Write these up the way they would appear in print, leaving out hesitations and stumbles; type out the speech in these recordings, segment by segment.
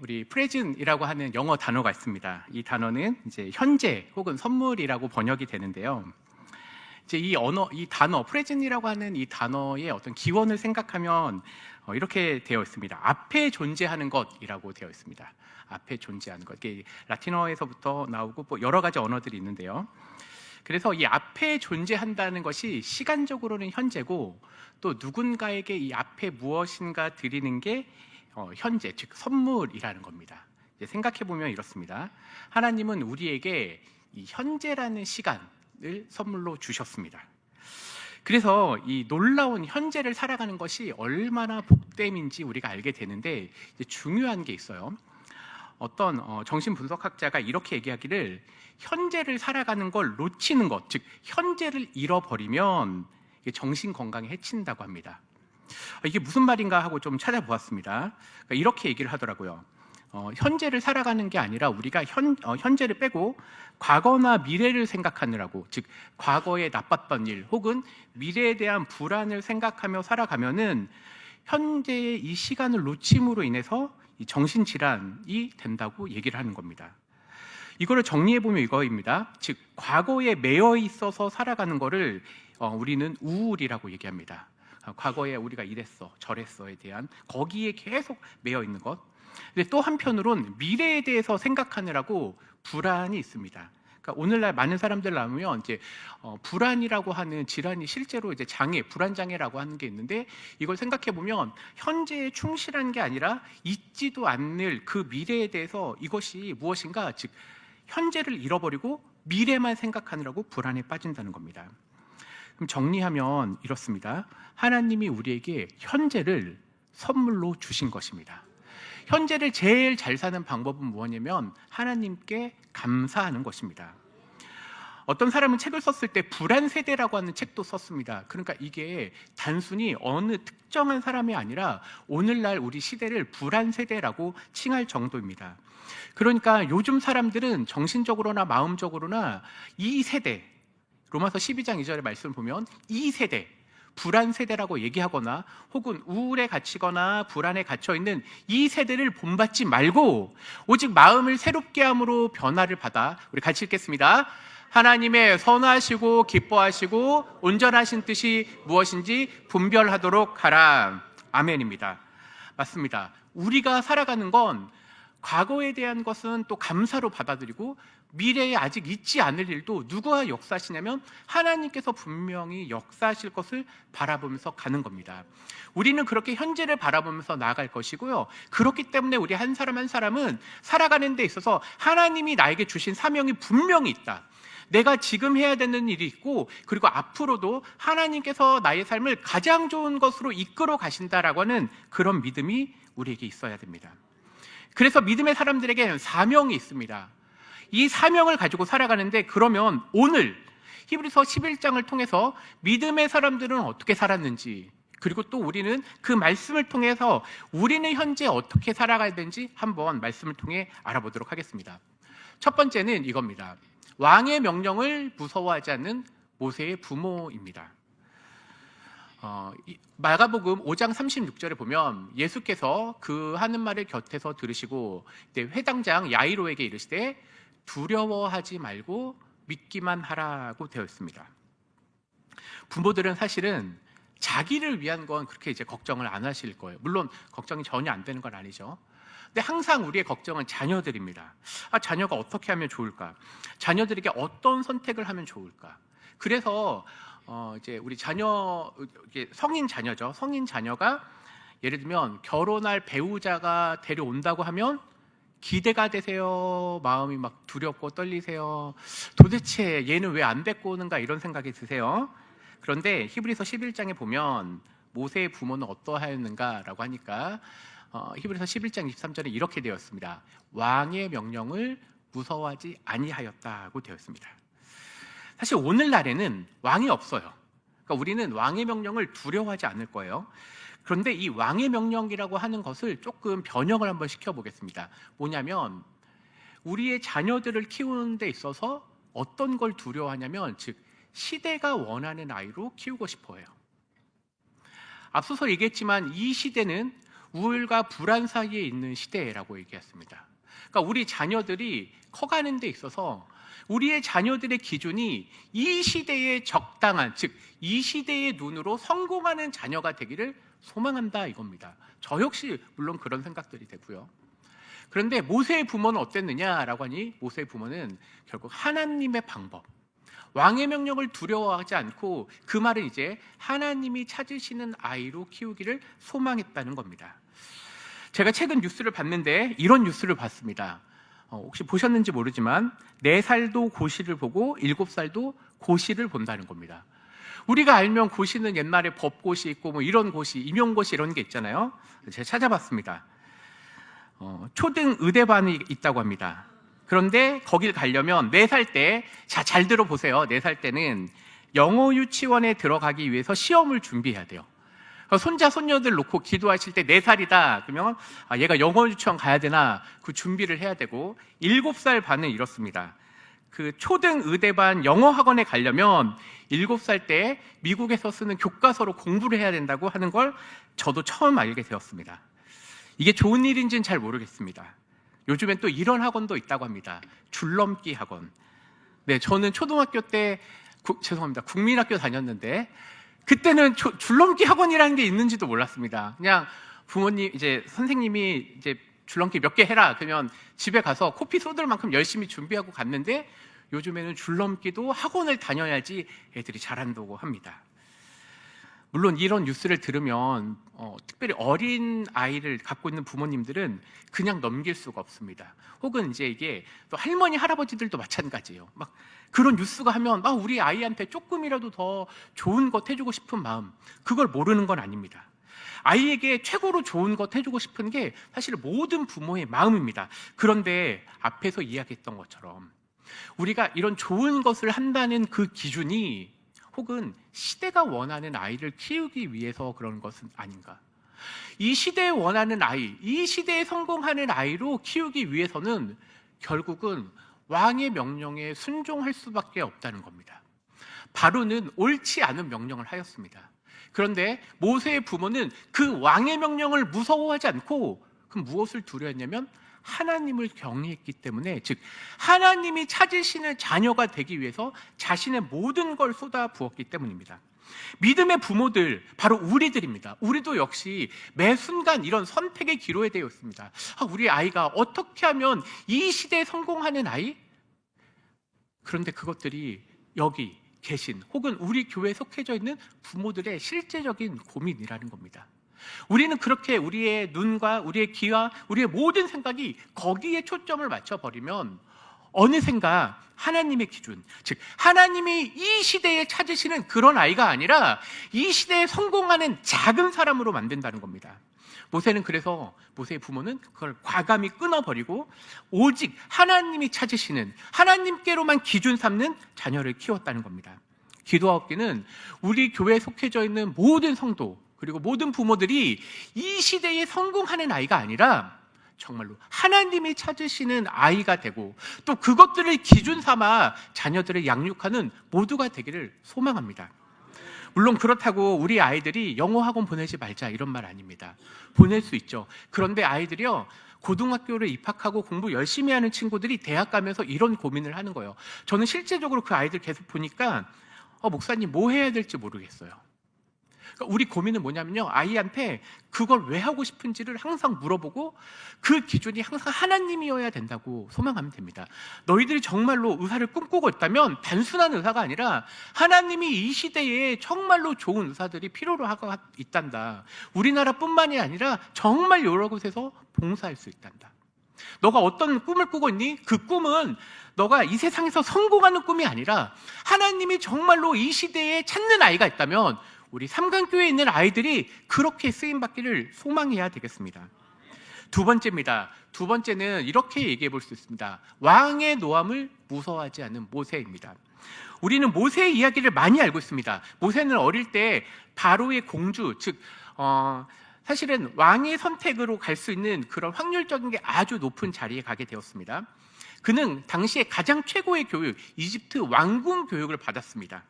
우리 present이라고 하는 영어 단어가 있습니다. 이 단어는 이제 현재 혹은 선물이라고 번역이 되는데요. 이제 이 단어 present이라고 하는 이 단어의 어떤 기원을 생각하면 이렇게 되어 있습니다. 앞에 존재하는 것이라고 되어 있습니다. 앞에 존재하는 것. 이게 라틴어에서부터 나오고 뭐 여러 가지 언어들이 있는데요. 그래서 이 앞에 존재한다는 것이 시간적으로는 현재고, 또 누군가에게 이 앞에 무엇인가 드리는 게 현재, 즉 선물이라는 겁니다. 생각해 보면 이렇습니다. 하나님은 우리에게 이 현재라는 시간을 선물로 주셨습니다. 그래서 이 놀라운 현재를 살아가는 것이 얼마나 복됨인지 우리가 알게 되는데, 이제 중요한 게 있어요. 어떤 정신분석학자가 이렇게 얘기하기를, 현재를 살아가는 걸 놓치는 것, 즉 현재를 잃어버리면 이게 정신 건강에 해친다고 합니다. 이게 무슨 말인가 하고 좀 찾아보았습니다. 그러니까 이렇게 얘기를 하더라고요. 현재를 살아가는 게 아니라 우리가 현재를 빼고 과거나 미래를 생각하느라고, 즉 과거에 나빴던 일 혹은 미래에 대한 불안을 생각하며 살아가면은 현재의 이 시간을 놓침으로 인해서 이 정신질환이 된다고 얘기를 하는 겁니다. 이거를 정리해보면 이거입니다. 즉 과거에 매여 있어서 살아가는 거를 우리는 우울이라고 얘기합니다. 과거에 우리가 이랬어 저랬어에 대한, 거기에 계속 매여 있는 것. 근데 또 한편으론 미래에 대해서 생각하느라고 불안이 있습니다. 그러니까 오늘날 많은 사람들 나오면 이제 불안이라고 하는 질환이 실제로 이제 불안 장애라고 하는 게 있는데, 이걸 생각해 보면 현재에 충실한 게 아니라 있지도 않을 그 미래에 대해서 이것이 무엇인가, 즉 현재를 잃어버리고 미래만 생각하느라고 불안에 빠진다는 겁니다. 그럼 정리하면 이렇습니다. 하나님이 우리에게 현재를 선물로 주신 것입니다. 현재를 제일 잘 사는 방법은 무엇이냐면 하나님께 감사하는 것입니다. 어떤 사람은 책을 썼을 때 불안 세대라고 하는 책도 썼습니다. 그러니까 이게 단순히 어느 특정한 사람이 아니라 오늘날 우리 시대를 불안 세대라고 칭할 정도입니다. 그러니까 요즘 사람들은 정신적으로나 마음적으로나 이 세대, 로마서 12장 2절의 말씀을 보면 이 세대, 불안 세대라고 얘기하거나 혹은 우울에 갇히거나 불안에 갇혀있는 이 세대를 본받지 말고 오직 마음을 새롭게 함으로 변화를 받아, 우리 같이 읽겠습니다. 하나님의 선하시고 기뻐하시고 온전하신 뜻이 무엇인지 분별하도록 하라. 아멘입니다. 맞습니다. 우리가 살아가는 건 과거에 대한 것은 또 감사로 받아들이고, 미래에 아직 있지 않을 일도 누구가 역사하시냐면 하나님께서 분명히 역사하실 것을 바라보면서 가는 겁니다. 우리는 그렇게 현재를 바라보면서 나아갈 것이고요. 그렇기 때문에 우리 한 사람 한 사람은 살아가는 데 있어서 하나님이 나에게 주신 사명이 분명히 있다. 내가 지금 해야 되는 일이 있고, 그리고 앞으로도 하나님께서 나의 삶을 가장 좋은 것으로 이끌어 가신다라고 하는 그런 믿음이 우리에게 있어야 됩니다. 그래서 믿음의 사람들에게는 사명이 있습니다. 이 사명을 가지고 살아가는데, 그러면 오늘 히브리서 11장을 통해서 믿음의 사람들은 어떻게 살았는지, 그리고 또 우리는 그 말씀을 통해서 우리는 현재 어떻게 살아가야 되는지 한번 말씀을 통해 알아보도록 하겠습니다. 첫 번째는 이겁니다. 왕의 명령을 무서워하지 않는 모세의 부모입니다. 마가복음 5장 36절에 보면 예수께서 그 하는 말을 곁에서 들으시고 회당장 야이로에게 이르시되 두려워하지 말고 믿기만 하라고 되어 있습니다. 부모들은 사실은 자기를 위한 건 그렇게 이제 걱정을 안 하실 거예요. 물론 걱정이 전혀 안 되는 건 아니죠. 근데 항상 우리의 걱정은 자녀들입니다. 자녀가 어떻게 하면 좋을까? 자녀들에게 어떤 선택을 하면 좋을까? 그래서 이제 우리 성인 자녀죠. 성인 자녀가 예를 들면 결혼할 배우자가 데려온다고 하면 기대가 되세요? 마음이 막 두렵고 떨리세요? 도대체 얘는 왜 안 데리고 오는가, 이런 생각이 드세요? 그런데 히브리서 11장에 보면 모세의 부모는 어떠하였는가라고 하니까 히브리서 11장 23절에 이렇게 되었습니다. 왕의 명령을 무서워하지 아니하였다고 되었습니다. 사실 오늘날에는 왕이 없어요. 그러니까 우리는 왕의 명령을 두려워하지 않을 거예요. 그런데 이 왕의 명령이라고 하는 것을 조금 변형을 한번 시켜보겠습니다. 뭐냐면 우리의 자녀들을 키우는 데 있어서 어떤 걸 두려워하냐면, 즉 시대가 원하는 아이로 키우고 싶어 해요. 앞서서 얘기했지만 이 시대는 우울과 불안 사이에 있는 시대라고 얘기했습니다. 그러니까 우리 자녀들이 커가는 데 있어서 우리의 자녀들의 기준이 이 시대에 적당한, 즉 이 시대의 눈으로 성공하는 자녀가 되기를 소망한다 이겁니다. 저 역시 물론 그런 생각들이 되고요. 그런데 모세의 부모는 어땠느냐라고 하니 모세의 부모는 결국 하나님의 방법, 왕의 명령을 두려워하지 않고 그 말은 이제 하나님이 찾으시는 아이로 키우기를 소망했다는 겁니다. 제가 최근 뉴스를 봤는데 이런 뉴스를 봤습니다. 혹시 보셨는지 모르지만 4살도 고시를 보고 7살도 고시를 본다는 겁니다. 우리가 알면 고시는 옛날에 법고시 있고 뭐 이런 고시, 임용고시 이런 게 있잖아요. 제가 찾아봤습니다. 초등 의대반이 있다고 합니다. 그런데 거길 가려면 4살 때, 자, 잘 들어보세요. 4살 때는 영어 유치원에 들어가기 위해서 시험을 준비해야 돼요. 손자, 손녀들 놓고 기도하실 때 4살이다. 그러면 얘가 영어 유치원 가야 되나 그 준비를 해야 되고 7살 반은 이렇습니다. 그 초등 의대반 영어 학원에 가려면 7살 때 미국에서 쓰는 교과서로 공부를 해야 된다고 하는 걸 저도 처음 알게 되었습니다. 이게 좋은 일인지는 잘 모르겠습니다. 요즘엔 또 이런 학원도 있다고 합니다. 줄넘기 학원. 네, 저는 초등학교 때 죄송합니다. 국민학교 다녔는데 그때는 줄넘기 학원이라는 게 있는지도 몰랐습니다. 그냥 부모님, 이제 선생님이 이제 줄넘기 몇 개 해라. 그러면 집에 가서 코피 쏟을 만큼 열심히 준비하고 갔는데 요즘에는 줄넘기도 학원을 다녀야지 애들이 잘한다고 합니다. 물론 이런 뉴스를 들으면 특별히 어린 아이를 갖고 있는 부모님들은 그냥 넘길 수가 없습니다. 혹은 이제 이게 또 할머니, 할아버지들도 마찬가지예요. 막 그런 뉴스가 하면 우리 아이한테 조금이라도 더 좋은 것 해주고 싶은 마음, 그걸 모르는 건 아닙니다. 아이에게 최고로 좋은 것 해주고 싶은 게 사실 모든 부모의 마음입니다. 그런데 앞에서 이야기했던 것처럼 우리가 이런 좋은 것을 한다는 그 기준이 혹은 시대가 원하는 아이를 키우기 위해서 그런 것은 아닌가? 이 시대에 원하는 아이, 이 시대에 성공하는 아이로 키우기 위해서는 결국은 왕의 명령에 순종할 수밖에 없다는 겁니다. 바로는 옳지 않은 명령을 하였습니다. 그런데 모세의 부모는 그 왕의 명령을 무서워하지 않고 그 무엇을 두려워했냐면 하나님을 경외했기 때문에, 즉 하나님이 찾으시는 자녀가 되기 위해서 자신의 모든 걸 쏟아 부었기 때문입니다. 믿음의 부모들, 바로 우리들입니다. 우리도 역시 매 순간 이런 선택의 기로에 되어 있습니다. 우리 아이가 어떻게 하면 이 시대에 성공하는 아이? 그런데 그것들이 여기 계신 혹은 우리 교회에 속해져 있는 부모들의 실제적인 고민이라는 겁니다. 우리는 그렇게 우리의 눈과 우리의 귀와 우리의 모든 생각이 거기에 초점을 맞춰버리면 어느샌가 하나님의 기준, 즉 하나님이 이 시대에 찾으시는 그런 아이가 아니라 이 시대에 성공하는 작은 사람으로 만든다는 겁니다. 모세는 그래서 모세의 부모는 그걸 과감히 끊어버리고 오직 하나님이 찾으시는, 하나님께로만 기준 삼는 자녀를 키웠다는 겁니다. 기도하옵기는 우리 교회에 속해져 있는 모든 성도 그리고 모든 부모들이 이 시대에 성공하는 아이가 아니라 정말로 하나님이 찾으시는 아이가 되고 또 그것들을 기준 삼아 자녀들을 양육하는 모두가 되기를 소망합니다. 물론 그렇다고 우리 아이들이 영어 학원 보내지 말자 이런 말 아닙니다. 보낼 수 있죠. 그런데 아이들이요, 고등학교를 입학하고 공부 열심히 하는 친구들이 대학 가면서 이런 고민을 하는 거예요. 저는 실제적으로 그 아이들 계속 보니까 목사님 뭐 해야 될지 모르겠어요. 그러니까 우리 고민은 뭐냐면요, 아이한테 그걸 왜 하고 싶은지를 항상 물어보고 그 기준이 항상 하나님이어야 된다고 소망하면 됩니다. 너희들이 정말로 의사를 꿈꾸고 있다면 단순한 의사가 아니라 하나님이 이 시대에 정말로 좋은 의사들이 필요로 하고 있단다. 우리나라뿐만이 아니라 정말 여러 곳에서 봉사할 수 있단다. 너가 어떤 꿈을 꾸고 있니? 그 꿈은 너가 이 세상에서 성공하는 꿈이 아니라 하나님이 정말로 이 시대에 찾는 아이가 있다면 우리 삼강교회에 있는 아이들이 그렇게 쓰임받기를 소망해야 되겠습니다. 두 번째입니다. 두 번째는 이렇게 얘기해 볼 수 있습니다. 왕의 노함을 무서워하지 않는 모세입니다. 우리는 모세의 이야기를 많이 알고 있습니다. 모세는 어릴 때 바로의 공주, 즉 사실은 왕의 선택으로 갈 수 있는 그런 확률적인 게 아주 높은 자리에 가게 되었습니다. 그는 당시에 가장 최고의 교육, 이집트 왕궁 교육을 받았습니다.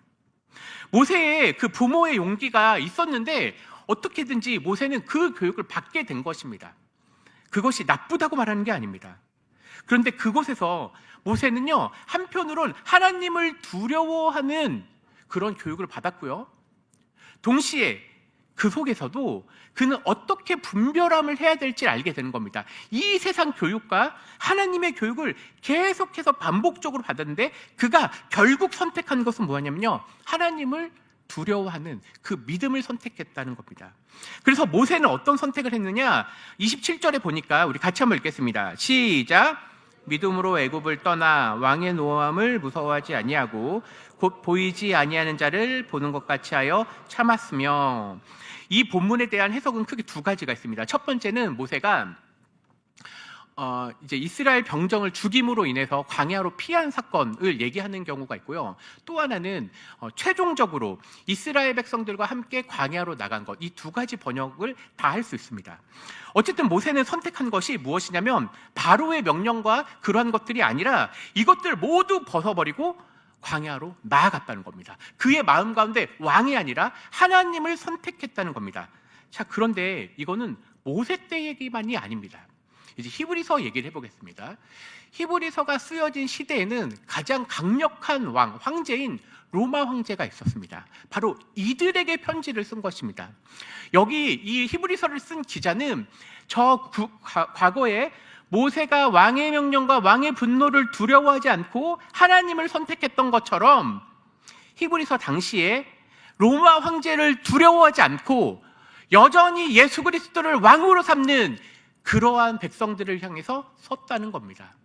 모세의 그 부모의 용기가 있었는데 어떻게든지 모세는 그 교육을 받게 된 것입니다. 그것이 나쁘다고 말하는 게 아닙니다. 그런데 그곳에서 모세는요, 한편으론 하나님을 두려워하는 그런 교육을 받았고요, 동시에 그 속에서도 그는 어떻게 분별함을 해야 될지 알게 되는 겁니다. 이 세상 교육과 하나님의 교육을 계속해서 반복적으로 받았는데 그가 결국 선택한 것은 뭐냐면요, 하나님을 두려워하는 그 믿음을 선택했다는 겁니다. 그래서 모세는 어떤 선택을 했느냐, 27절에 보니까 우리 같이 한번 읽겠습니다. 시작. 믿음으로 애굽을 떠나 왕의 노함을 무서워하지 아니하고 곧 보이지 아니하는 자를 보는 것 같이 하여 참았으며. 이 본문에 대한 해석은 크게 두 가지가 있습니다. 첫 번째는 모세가 이제 이스라엘 병정을 죽임으로 인해서 광야로 피한 사건을 얘기하는 경우가 있고요. 또 하나는 최종적으로 이스라엘 백성들과 함께 광야로 나간 것, 이 두 가지 번역을 다 할 수 있습니다. 어쨌든 모세는 선택한 것이 무엇이냐면 바로의 명령과 그러한 것들이 아니라 이것들 모두 벗어버리고 광야로 나아갔다는 겁니다. 그의 마음 가운데 왕이 아니라 하나님을 선택했다는 겁니다. 자, 그런데 이거는 모세 때 얘기만이 아닙니다. 이제 히브리서 얘기를 해보겠습니다. 히브리서가 쓰여진 시대에는 가장 강력한 황제인 로마 황제가 있었습니다. 바로 이들에게 편지를 쓴 것입니다. 여기 이 히브리서를 쓴 기자는 과거에 모세가 왕의 명령과 왕의 분노를 두려워하지 않고 하나님을 선택했던 것처럼 히브리서 당시에 로마 황제를 두려워하지 않고 여전히 예수 그리스도를 왕으로 삼는 그러한 백성들을 향해서 섰다는 겁니다.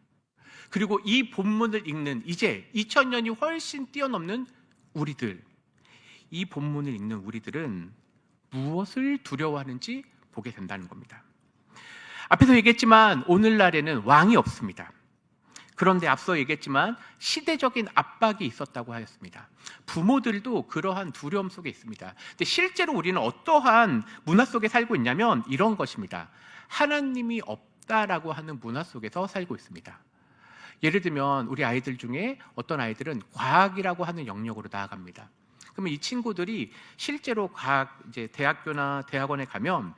그리고 이 본문을 읽는 이제 2000년이 훨씬 뛰어넘는 우리들, 이 본문을 읽는 우리들은 무엇을 두려워하는지 보게 된다는 겁니다. 앞에서 얘기했지만 오늘날에는 왕이 없습니다. 그런데 앞서 얘기했지만 시대적인 압박이 있었다고 하였습니다. 부모들도 그러한 두려움 속에 있습니다. 근데 실제로 우리는 어떠한 문화 속에 살고 있냐면 이런 것입니다. 하나님이 없다라고 하는 문화 속에서 살고 있습니다. 예를 들면 우리 아이들 중에 어떤 아이들은 과학이라고 하는 영역으로 나아갑니다. 그러면 이 친구들이 실제로 이제 대학교나 대학원에 가면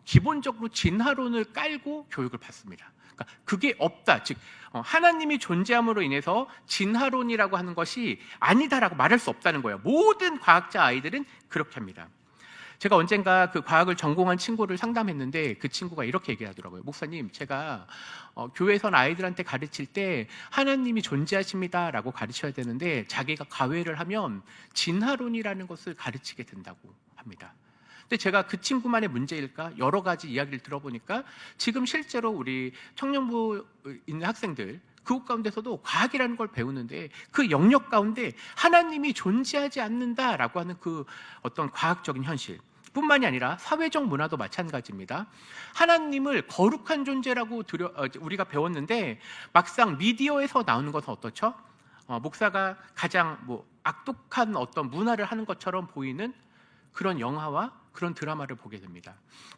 기본적으로 진화론을 깔고 교육을 받습니다. 그러니까 그게 없다, 즉 하나님이 존재함으로 인해서 진화론이라고 하는 것이 아니다라고 말할 수 없다는 거예요. 모든 과학자 아이들은 그렇게 합니다. 제가 언젠가 그 과학을 전공한 친구를 상담했는데 그 친구가 이렇게 얘기하더라고요. 목사님, 제가 교회에선 아이들한테 가르칠 때 하나님이 존재하십니다라고 가르쳐야 되는데 자기가 과외를 하면 진화론이라는 것을 가르치게 된다고 합니다. 근데 제가 그 친구만의 문제일까? 여러 가지 이야기를 들어보니까 지금 실제로 우리 청년부 있는 학생들 그곳 가운데서도 과학이라는 걸 배우는데 그 영역 가운데 하나님이 존재하지 않는다라고 하는 그 어떤 과학적인 현실 뿐만이 아니라 사회적 문화도 마찬가지입니다. 하나님을 거룩한 존재라고 우리가 배웠는데 막상 미디어에서 나오는 것은 어떻죠? 목사가 가장 악독한 어떤 문화를 하는 것처럼 보이는 그런 영화와 그런 드라마를 보게 됩니다.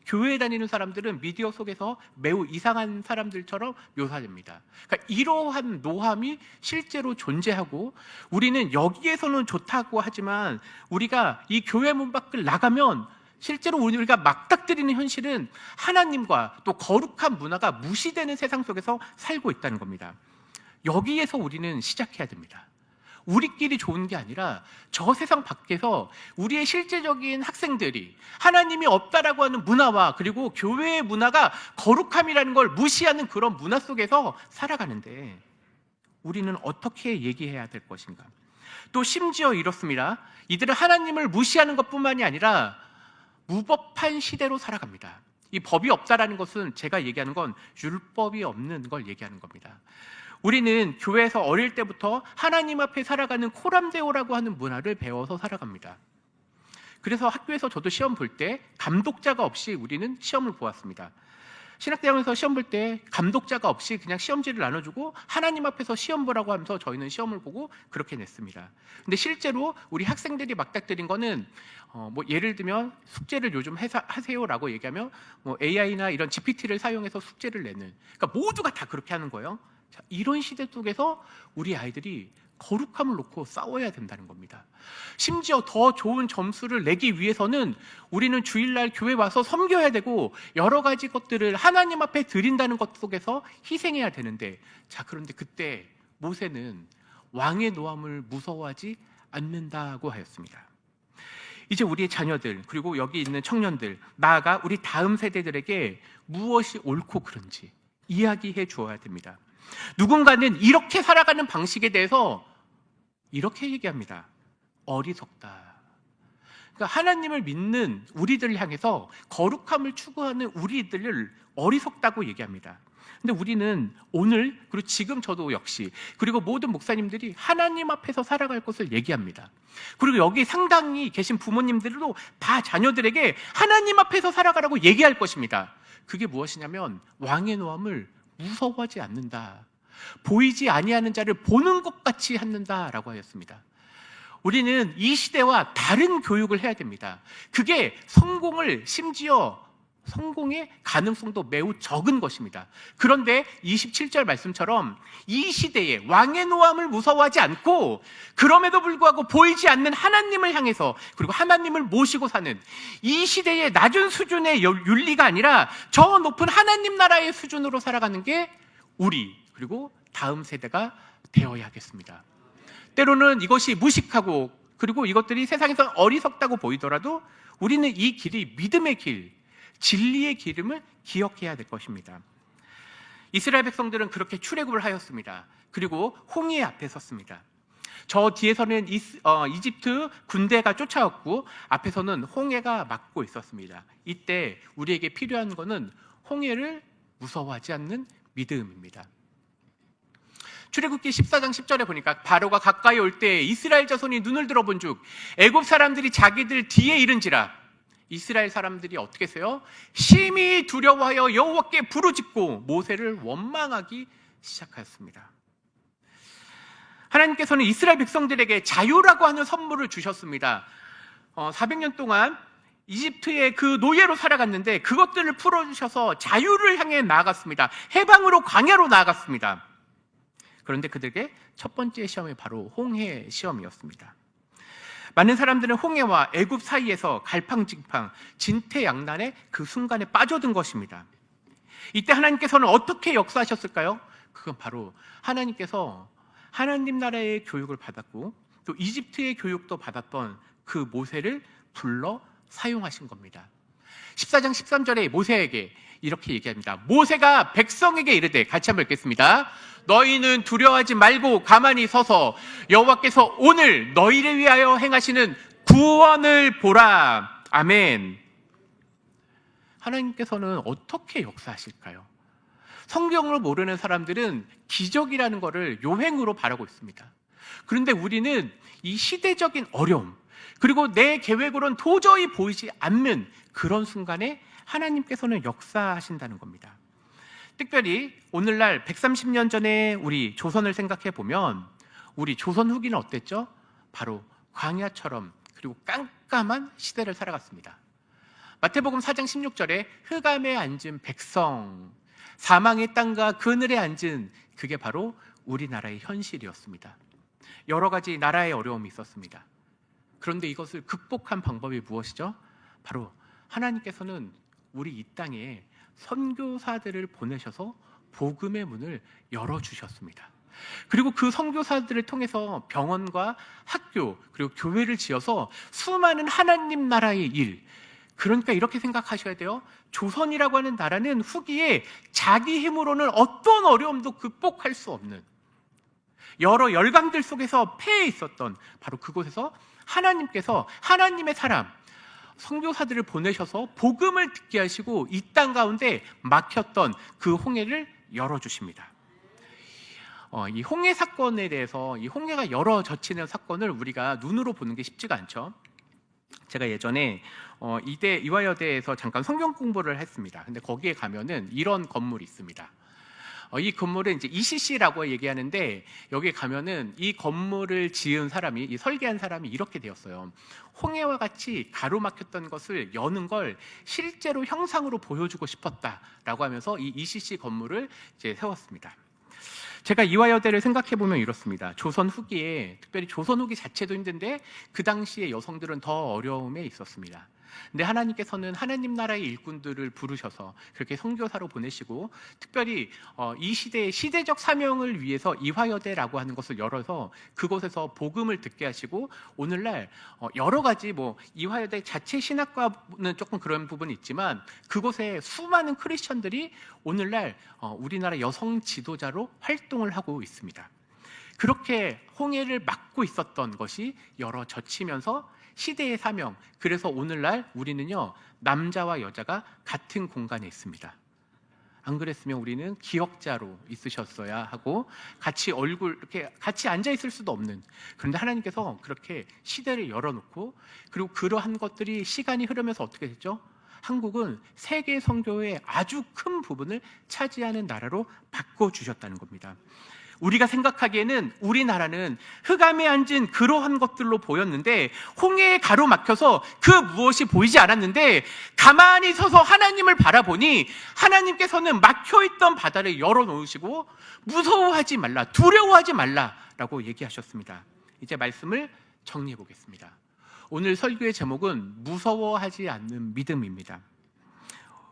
교회에 다니는 사람들은 미디어 속에서 매우 이상한 사람들처럼 묘사됩니다. 그러니까 이러한 노함이 실제로 존재하고 우리는 여기에서는 좋다고 하지만 우리가 이 교회 문 밖을 나가면 실제로 우리가 맞닥뜨리는 현실은 하나님과 또 거룩한 문화가 무시되는 세상 속에서 살고 있다는 겁니다. 여기에서 우리는 시작해야 됩니다. 우리끼리 좋은 게 아니라 저 세상 밖에서 우리의 실제적인 학생들이 하나님이 없다라고 하는 문화와 그리고 교회의 문화가 거룩함이라는 걸 무시하는 그런 문화 속에서 살아가는데 우리는 어떻게 얘기해야 될 것인가? 또 심지어 이렇습니다. 이들은 하나님을 무시하는 것뿐만이 아니라 무법한 시대로 살아갑니다. 이 법이 없다라는 것은 제가 얘기하는 건 율법이 없는 걸 얘기하는 겁니다. 우리는 교회에서 어릴 때부터 하나님 앞에 살아가는 코람데오라고 하는 문화를 배워서 살아갑니다. 그래서 학교에서 저도 시험 볼 때 감독자가 없이 우리는 시험을 보았습니다. 신학대학원에서 시험 볼 때 감독자가 없이 그냥 시험지를 나눠주고 하나님 앞에서 시험 보라고 하면서 저희는 시험을 보고 그렇게 냈습니다. 근데 실제로 우리 학생들이 맞닥뜨린 거는 예를 들면 숙제를 요즘 하세요라고 얘기하면 AI나 이런 GPT를 사용해서 숙제를 내는, 그러니까 모두가 다 그렇게 하는 거예요. 자, 이런 시대 속에서 우리 아이들이 거룩함을 놓고 싸워야 된다는 겁니다. 심지어 더 좋은 점수를 내기 위해서는 우리는 주일날 교회 와서 섬겨야 되고 여러 가지 것들을 하나님 앞에 드린다는 것 속에서 희생해야 되는데, 자, 그런데 그때 모세는 왕의 노함을 무서워하지 않는다고 하였습니다. 이제 우리의 자녀들, 그리고 여기 있는 청년들, 나아가 우리 다음 세대들에게 무엇이 옳고 그른지 이야기해 주어야 됩니다. 누군가는 이렇게 살아가는 방식에 대해서 이렇게 얘기합니다. 어리석다. 그러니까 하나님을 믿는 우리들을 향해서 거룩함을 추구하는 우리들을 어리석다고 얘기합니다. 근데 우리는 오늘, 그리고 지금 저도 역시, 그리고 모든 목사님들이 하나님 앞에서 살아갈 것을 얘기합니다. 그리고 여기 상당히 계신 부모님들도 다 자녀들에게 하나님 앞에서 살아가라고 얘기할 것입니다. 그게 무엇이냐면 왕의 노함을 무서워하지 않는다. 보이지 아니하는 자를 보는 것 같이 찾는다라고 하였습니다. 우리는 이 시대와 다른 교육을 해야 됩니다. 그게 심지어 성공의 가능성도 매우 적은 것입니다. 그런데 27절 말씀처럼 이 시대에 왕의 노함을 무서워하지 않고 그럼에도 불구하고 보이지 않는 하나님을 향해서, 그리고 하나님을 모시고 사는 이 시대의 낮은 수준의 윤리가 아니라 저 높은 하나님 나라의 수준으로 살아가는 게 우리, 그리고 다음 세대가 되어야 하겠습니다. 때로는 이것이 무식하고, 그리고 이것들이 세상에서 어리석다고 보이더라도 우리는 이 길이 믿음의 길, 진리의 기름을 기억해야 될 것입니다. 이스라엘 백성들은 그렇게 출애굽을 하였습니다. 그리고 홍해 앞에 섰습니다. 저 뒤에서는 이집트 군대가 쫓아왔고 앞에서는 홍해가 막고 있었습니다. 이때 우리에게 필요한 것은 홍해를 무서워하지 않는 믿음입니다. 출애굽기 14장 10절에 보니까 바로가 가까이 올 때 이스라엘 자손이 눈을 들어본 즉 애굽 사람들이 자기들 뒤에 이른지라. 이스라엘 사람들이 어떻게 했어요? 심히 두려워하여 여호와께 부르짖고 모세를 원망하기 시작하였습니다. 하나님께서는 이스라엘 백성들에게 자유라고 하는 선물을 주셨습니다. 400년 동안 이집트의 그 노예로 살아갔는데 그것들을 풀어주셔서 자유를 향해 나아갔습니다. 해방으로, 광야로 나아갔습니다. 그런데 그들에게 첫 번째 시험이 바로 홍해 시험이었습니다. 많은 사람들은 홍해와 애굽 사이에서 갈팡질팡, 진퇴양난의 그 순간에 빠져든 것입니다. 이때 하나님께서는 어떻게 역사하셨을까요? 그건 바로 하나님께서 하나님 나라의 교육을 받았고 또 이집트의 교육도 받았던 그 모세를 불러 사용하신 겁니다. 14장 13절에 모세에게 이렇게 얘기합니다. 모세가 백성에게 이르되, 같이 한번 읽겠습니다. 너희는 두려워하지 말고 가만히 서서 여호와께서 오늘 너희를 위하여 행하시는 구원을 보라. 아멘. 하나님께서는 어떻게 역사하실까요? 성경을 모르는 사람들은 기적이라는 것을 요행으로 바라고 있습니다. 그런데 우리는 이 시대적인 어려움, 그리고 내 계획으로는 도저히 보이지 않는 그런 순간에 하나님께서는 역사하신다는 겁니다. 특별히 오늘날 130년 전에 우리 조선을 생각해 보면 우리 조선 후기는 어땠죠? 바로 광야처럼, 그리고 깜깜한 시대를 살아갔습니다. 마태복음 4장 16절에 흑암에 앉은 백성, 사망의 땅과 그늘에 앉은, 그게 바로 우리나라의 현실이었습니다. 여러 가지 나라의 어려움이 있었습니다. 그런데 이것을 극복한 방법이 무엇이죠? 바로 하나님께서는 우리 이 땅에 선교사들을 보내셔서 복음의 문을 열어주셨습니다. 그리고 그 선교사들을 통해서 병원과 학교, 그리고 교회를 지어서 수많은 하나님 나라의 일, 그러니까 이렇게 생각하셔야 돼요. 조선이라고 하는 나라는 후기에 자기 힘으로는 어떤 어려움도 극복할 수 없는 여러 열강들 속에서 패해 있었던 바로 그곳에서 하나님께서 하나님의 사람, 선교사들을 보내셔서 복음을 듣게 하시고 이 땅 가운데 막혔던 그 홍해를 열어주십니다. 이 홍해 사건에 대해서, 이 홍해가 열어젖히는 사건을 우리가 눈으로 보는 게 쉽지가 않죠. 제가 예전에 이화여대에서 잠깐 성경 공부를 했습니다. 근데 거기에 가면은 이런 건물이 있습니다. 이 건물은 이제 ECC라고 얘기하는데, 여기 가면은 이 건물을 지은 사람이, 이 설계한 사람이 이렇게 되었어요. 홍해와 같이 가로막혔던 것을 여는 걸 실제로 형상으로 보여주고 싶었다라고 하면서 이 ECC 건물을 이제 세웠습니다. 제가 이화여대를 생각해 보면 이렇습니다. 조선 후기에, 특별히 조선 후기 자체도 힘든데 그 당시에 여성들은 더 어려움에 있었습니다. 근데 하나님께서는 하나님 나라의 일꾼들을 부르셔서 그렇게 선교사로 보내시고, 특별히 이 시대의 시대적 사명을 위해서 이화여대라고 하는 것을 열어서 그곳에서 복음을 듣게 하시고, 오늘날 여러 가지 이화여대 자체 신학과는 조금 그런 부분이 있지만 그곳에 수많은 크리스천들이 오늘날 우리나라 여성 지도자로 활동을 하고 있습니다. 그렇게 홍해를 막고 있었던 것이 열어젖히면서 시대의 사명, 그래서 오늘날 우리는요, 남자와 여자가 같은 공간에 있습니다. 안 그랬으면 우리는 기역자로 있으셨어야 하고 같이 이렇게 같이 앉아 있을 수도 없는, 그런데 하나님께서 그렇게 시대를 열어놓고, 그리고 그러한 것들이 시간이 흐르면서 어떻게 됐죠? 한국은 세계 선교의 아주 큰 부분을 차지하는 나라로 바꿔주셨다는 겁니다. 우리가 생각하기에는 우리나라는 흑암에 앉은 그러한 것들로 보였는데, 홍해에 가로막혀서 그 무엇이 보이지 않았는데, 가만히 서서 하나님을 바라보니 하나님께서는 막혀있던 바다를 열어놓으시고 무서워하지 말라, 두려워하지 말라라고 얘기하셨습니다. 이제 말씀을 정리해 보겠습니다. 오늘 설교의 제목은 무서워하지 않는 믿음입니다.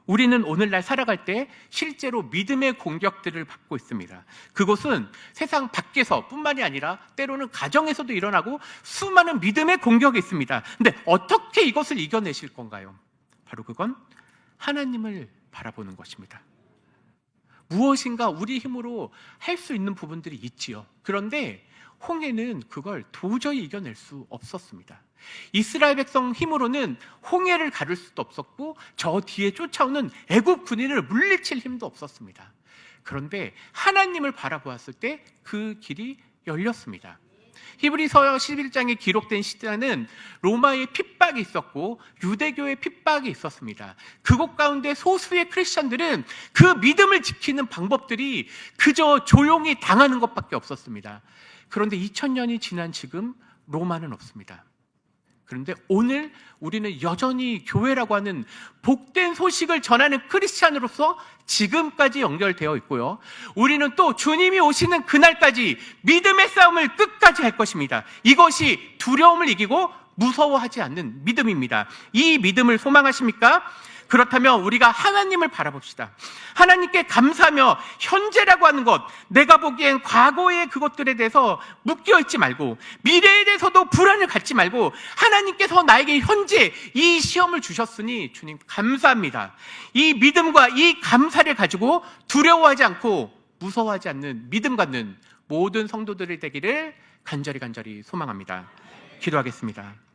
우리는 오늘날 살아갈 때 실제로 믿음의 공격들을 받고 있습니다. 그것은 세상 밖에서 뿐만이 아니라 때로는 가정에서도 일어나고 수많은 믿음의 공격이 있습니다. 근데 어떻게 이것을 이겨내실 건가요? 바로 그건 하나님을 바라보는 것입니다. 무엇인가 우리 힘으로 할 수 있는 부분들이 있지요. 그런데 홍해는 그걸 도저히 이겨낼 수 없었습니다. 이스라엘 백성 힘으로는 홍해를 가를 수도 없었고 저 뒤에 쫓아오는 애굽 군인을 물리칠 힘도 없었습니다. 그런데 하나님을 바라보았을 때 그 길이 열렸습니다. 히브리서 11장에 기록된 시대는 로마의 핍박이 있었고 유대교의 핍박이 있었습니다. 그곳 가운데 소수의 크리스천들은 그 믿음을 지키는 방법들이 그저 조용히 당하는 것밖에 없었습니다. 그런데 2000년이 지난 지금 로마는 없습니다. 그런데 오늘 우리는 여전히 교회라고 하는 복된 소식을 전하는 크리스찬으로서 지금까지 연결되어 있고요. 우리는 또 주님이 오시는 그날까지 믿음의 싸움을 끝까지 할 것입니다. 이것이 두려움을 이기고 무서워하지 않는 믿음입니다. 이 믿음을 소망하십니까? 그렇다면 우리가 하나님을 바라봅시다. 하나님께 감사하며 현재라고 하는 것, 내가 보기엔 과거의 그것들에 대해서 묶여있지 말고 미래에 대해서도 불안을 갖지 말고 하나님께서 나에게 현재 이 시험을 주셨으니 주님 감사합니다. 이 믿음과 이 감사를 가지고 두려워하지 않고 무서워하지 않는 믿음 갖는 모든 성도들이 되기를 간절히 소망합니다. 기도하겠습니다.